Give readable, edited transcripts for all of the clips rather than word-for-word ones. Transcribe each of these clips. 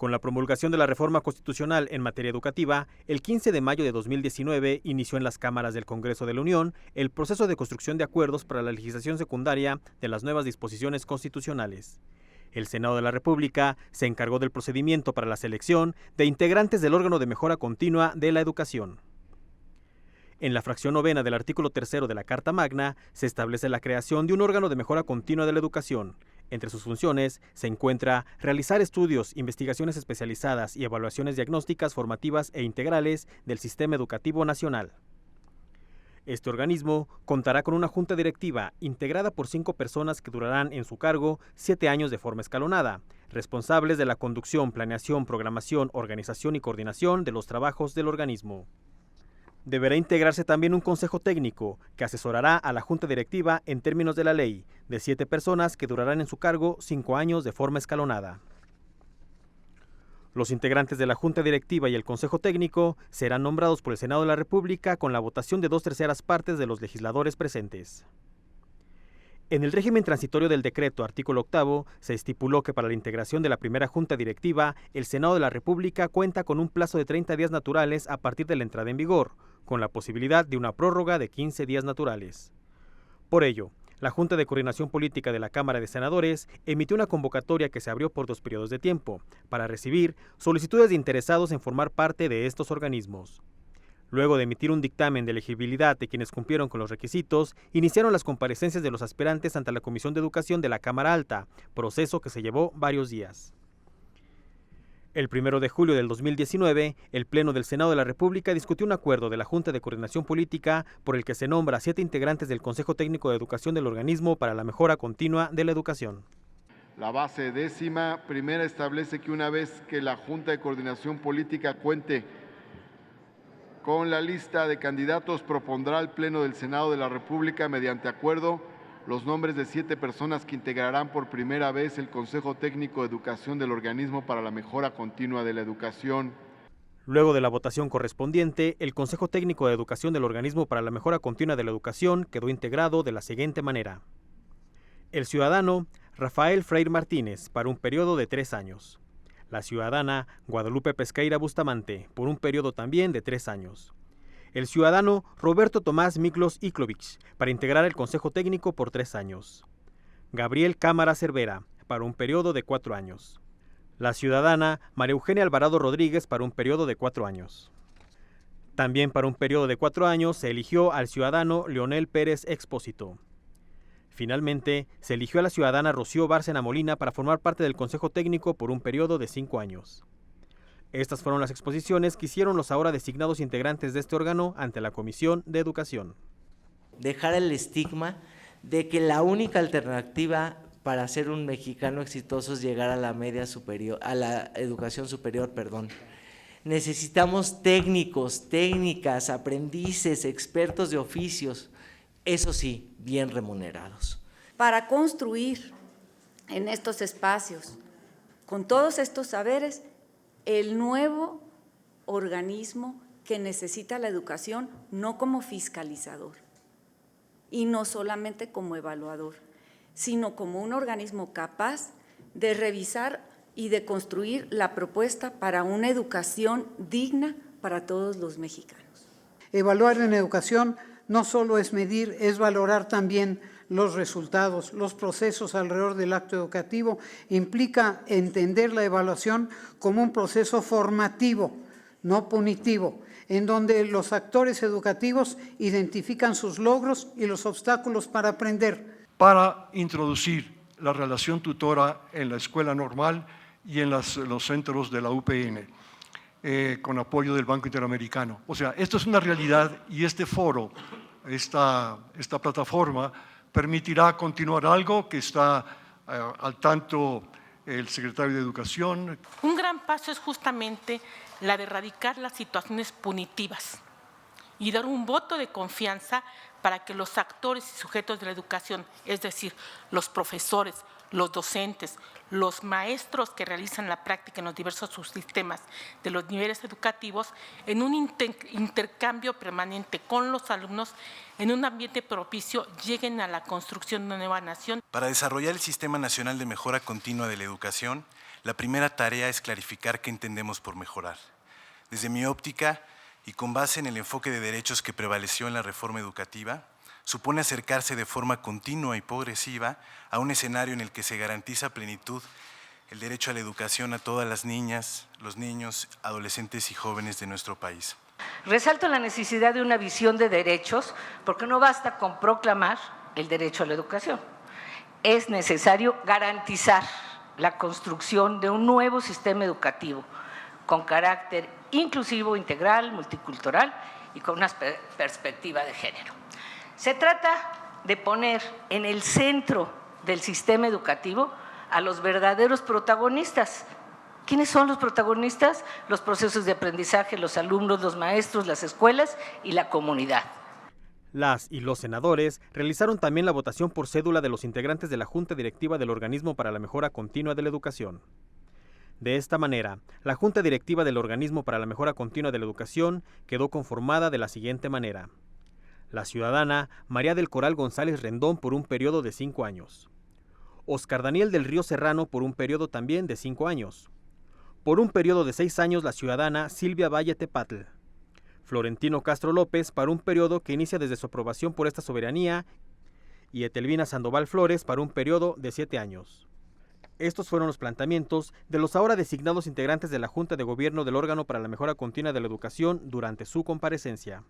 Con la promulgación de la reforma constitucional en materia educativa, el 15 de mayo de 2019 inició en las cámaras del Congreso de la Unión el proceso de construcción de acuerdos para la legislación secundaria de las nuevas disposiciones constitucionales. El Senado de la República se encargó del procedimiento para la selección de integrantes del órgano de mejora continua de la educación. En la fracción novena del artículo 3 de la Carta Magna se establece la creación de un órgano de mejora continua de la educación. Entre sus funciones se encuentra realizar estudios, investigaciones especializadas y evaluaciones diagnósticas, formativas e integrales del sistema educativo nacional. Este organismo contará con una junta directiva integrada por 5 personas que durarán en su cargo 7 años de forma escalonada, responsables de la conducción, planeación, programación, organización y coordinación de los trabajos del organismo. Deberá integrarse también un consejo técnico que asesorará a la junta directiva en términos de la ley, de 7 personas que durarán en su cargo 5 años de forma escalonada. Los integrantes de la junta directiva y el consejo técnico serán nombrados por el Senado de la República con la votación de 2/3 partes de los legisladores presentes. En el régimen transitorio del decreto, artículo 8, se estipuló que para la integración de la primera junta directiva, el Senado de la República cuenta con un plazo de 30 días naturales a partir de la entrada en vigor, con la posibilidad de una prórroga de 15 días naturales. Por ello, la Junta de Coordinación Política de la Cámara de Senadores emitió una convocatoria que se abrió por 2 periodos de tiempo, para recibir solicitudes de interesados en formar parte de estos organismos. Luego de emitir un dictamen de elegibilidad de quienes cumplieron con los requisitos, iniciaron las comparecencias de los aspirantes ante la Comisión de Educación de la Cámara Alta, proceso que se llevó varios días. El 1 de julio del 2019, el Pleno del Senado de la República discutió un acuerdo de la Junta de Coordinación Política por el que se nombra a 7 integrantes del Consejo Técnico de Educación del organismo para la mejora continua de la educación. La base 10ª establece que una vez que la Junta de Coordinación Política cuente con la lista de candidatos, propondrá al Pleno del Senado de la República, mediante acuerdo, los nombres de 7 personas que integrarán por primera vez el Consejo Técnico de Educación del organismo para la mejora continua de la educación. Luego de la votación correspondiente, el Consejo Técnico de Educación del organismo para la mejora continua de la educación quedó integrado de la siguiente manera. El ciudadano Rafael Freire Martínez, para un periodo de 3 años. La ciudadana Guadalupe Pesqueira Bustamante, por un periodo también de 3 años. El ciudadano Roberto Tomás Miklos Iklovich, para integrar el Consejo Técnico por 3 años. Gabriel Cámara Cervera, para un periodo de 4 años. La ciudadana María Eugenia Alvarado Rodríguez, para un periodo de 4 años. También para un periodo de 4 años se eligió al ciudadano Leonel Pérez Expósito. Finalmente, se eligió a la ciudadana Rocío Bárcena Molina para formar parte del Consejo Técnico por un periodo de 5 años. Estas fueron las exposiciones que hicieron los ahora designados integrantes de este órgano ante la Comisión de Educación. Dejar el estigma de que la única alternativa para ser un mexicano exitoso es llegar a la media superior, a la educación superior, Necesitamos técnicos, técnicas, aprendices, expertos de oficios, eso sí, bien remunerados. Para construir en estos espacios, con todos estos saberes, el nuevo organismo que necesita la educación, no como fiscalizador y no solamente como evaluador, sino como un organismo capaz de revisar y de construir la propuesta para una educación digna para todos los mexicanos. Evaluar en educación no solo es medir, es valorar también los resultados, los procesos alrededor del acto educativo. Implica entender la evaluación como un proceso formativo, no punitivo, en donde los actores educativos identifican sus logros y los obstáculos para aprender. Para introducir la relación tutora en la escuela normal y en los centros de la UPN, con apoyo del Banco Interamericano. O sea, esto es una realidad y este foro, esta plataforma, permitirá continuar algo que está al tanto el secretario de Educación. Un gran paso es justamente la de erradicar las situaciones punitivas y dar un voto de confianza para que los actores y sujetos de la educación, es decir, los profesores, los docentes, los maestros que realizan la práctica en los diversos subsistemas de los niveles educativos, en un intercambio permanente con los alumnos, en un ambiente propicio, lleguen a la construcción de una nueva nación. Para desarrollar el Sistema Nacional de Mejora Continua de la Educación, La primera tarea es clarificar qué entendemos por mejorar. Desde mi óptica, y con base en el enfoque de derechos que prevaleció en la reforma educativa, supone acercarse de forma continua y progresiva a un escenario en el que se garantiza a plenitud el derecho a la educación a todas las niñas, los niños, adolescentes y jóvenes de nuestro país. Resalto la necesidad de una visión de derechos, porque no basta con proclamar el derecho a la educación. Es necesario garantizar la construcción de un nuevo sistema educativo con carácter inclusivo, integral, multicultural y con una perspectiva de género. Se trata de poner en el centro del sistema educativo a los verdaderos protagonistas. ¿Quiénes son los protagonistas? Los procesos de aprendizaje, los alumnos, los maestros, las escuelas y la comunidad. Las y los senadores realizaron también la votación por cédula de los integrantes de la Junta Directiva del Organismo para la Mejora Continua de la Educación. De esta manera, la Junta Directiva del Organismo para la Mejora Continua de la Educación quedó conformada de la siguiente manera. La ciudadana María del Coral González Rendón por un periodo de 5 años. Oscar Daniel del Río Serrano por un periodo también de 5 años. Por un periodo de 6 años la ciudadana Silvia Valle Tepatl. Florentino Castro López para un periodo que inicia desde su aprobación por esta soberanía y Etelvina Sandoval Flores para un periodo de 7 años. Estos fueron los planteamientos de los ahora designados integrantes de la Junta de Gobierno del Órgano para la Mejora Continua de la Educación durante su comparecencia.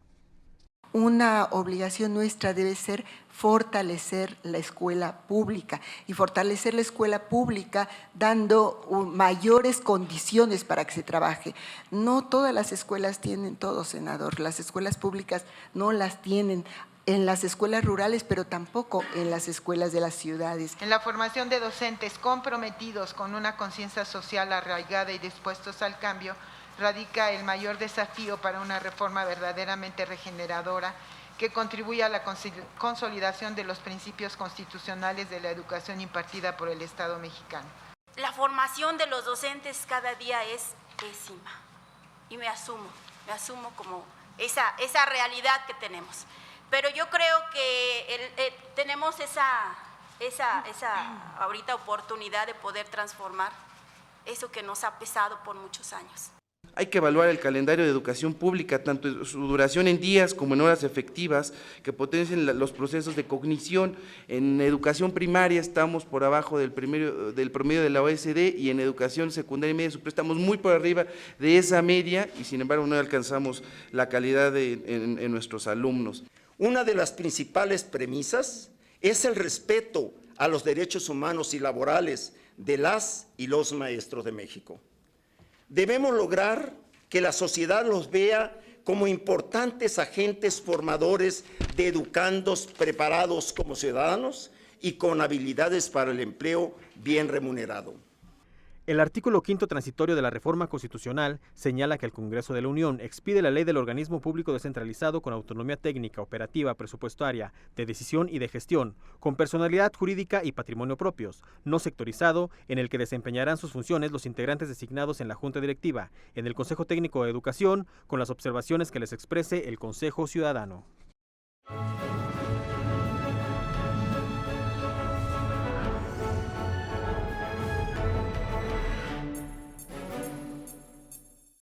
Una obligación nuestra debe ser fortalecer la escuela pública y fortalecer la escuela pública dando mayores condiciones para que se trabaje. No todas las escuelas tienen todo, senador, las escuelas públicas no las tienen. En las escuelas rurales, pero tampoco en las escuelas de las ciudades. En la formación de docentes comprometidos con una conciencia social arraigada y dispuestos al cambio, radica el mayor desafío para una reforma verdaderamente regeneradora que contribuya a la consolidación de los principios constitucionales de la educación impartida por el Estado mexicano. La formación de los docentes cada día es pésima y me asumo como esa realidad que tenemos. Pero yo creo que tenemos esa ahorita oportunidad de poder transformar eso que nos ha pesado por muchos años. Hay que evaluar el calendario de educación pública, tanto en su duración en días como en horas efectivas, que potencien los procesos de cognición. En educación primaria estamos por abajo del promedio de la OSD y en educación secundaria y media superior estamos muy por arriba de esa media y sin embargo no alcanzamos la calidad en nuestros alumnos. Una de las principales premisas es el respeto a los derechos humanos y laborales de las y los maestros de México. Debemos lograr que la sociedad los vea como importantes agentes formadores de educandos preparados como ciudadanos y con habilidades para el empleo bien remunerado. El artículo 5º transitorio de la reforma constitucional señala que el Congreso de la Unión expide la ley del organismo público descentralizado con autonomía técnica, operativa, presupuestaria, de decisión y de gestión, con personalidad jurídica y patrimonio propios, no sectorizado, en el que desempeñarán sus funciones los integrantes designados en la Junta Directiva, en el Consejo Técnico de Educación, con las observaciones que les exprese el Consejo Ciudadano.